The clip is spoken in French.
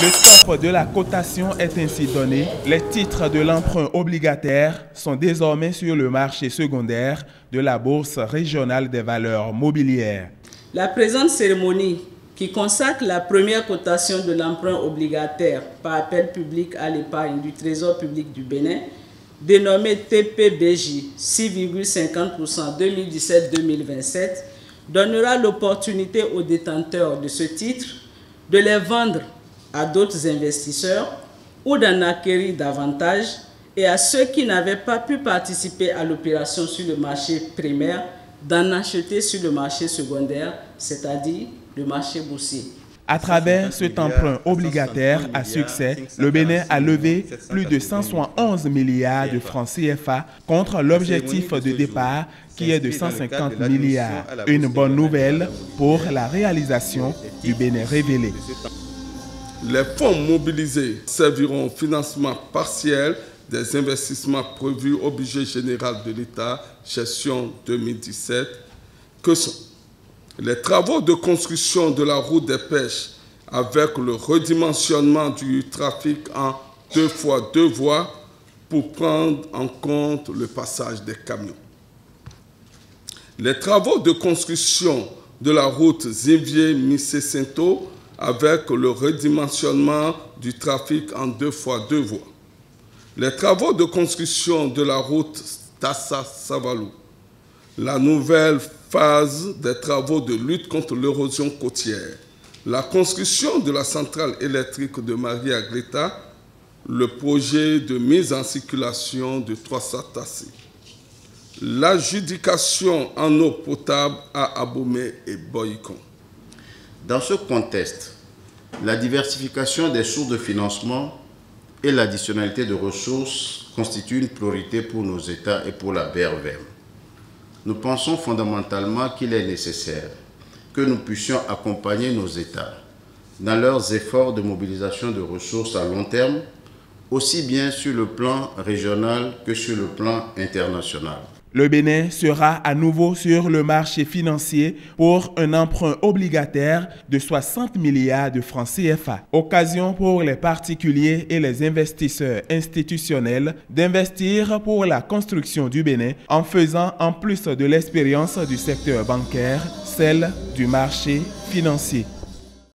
Le top de la cotation est ainsi donné. Les titres de l'emprunt obligataire sont désormais sur le marché secondaire de la Bourse régionale des valeurs mobilières. La présente cérémonie, qui consacre la première cotation de l'emprunt obligataire par appel public à l'épargne du Trésor public du Bénin, dénommé TPBJ 6,50% 2017-2027, donnera l'opportunité aux détenteurs de ce titre de les vendre à d'autres investisseurs ou d'en acquérir davantage, et à ceux qui n'avaient pas pu participer à l'opération sur le marché primaire d'en acheter sur le marché secondaire, c'est-à-dire le marché boursier. À travers cet emprunt obligataire à succès, le Bénin a levé plus de 171 milliards de francs CFA contre l'objectif de départ qui est de 150 milliards. Une bonne nouvelle pour la réalisation du Bénin révélé. Les fonds mobilisés serviront au financement partiel des investissements prévus au budget général de l'État, gestion 2017, que sont les travaux de construction de la route des pêches avec le redimensionnement du trafic en 2x2 voies pour prendre en compte le passage des camions. Les travaux de construction de la route Zinvier-Missé-Sinto avec le redimensionnement du trafic en 2x2 voies. Les travaux de construction de la route Tassa-Savalou. La nouvelle phase des travaux de lutte contre l'érosion côtière. La construction de la centrale électrique de Maria-Greta. Le projet de mise en circulation de 300 Tassé. L'adjudication en eau potable à Abomey et Boycon. Dans ce contexte, la diversification des sources de financement et l'additionnalité de ressources constituent une priorité pour nos États et pour la BRVM. Nous pensons fondamentalement qu'il est nécessaire que nous puissions accompagner nos États dans leurs efforts de mobilisation de ressources à long terme, aussi bien sur le plan régional que sur le plan international. Le Bénin sera à nouveau sur le marché financier pour un emprunt obligataire de 60 milliards de francs CFA. Occasion pour les particuliers et les investisseurs institutionnels d'investir pour la construction du Bénin en faisant, en plus de l'expérience du secteur bancaire, celle du marché financier.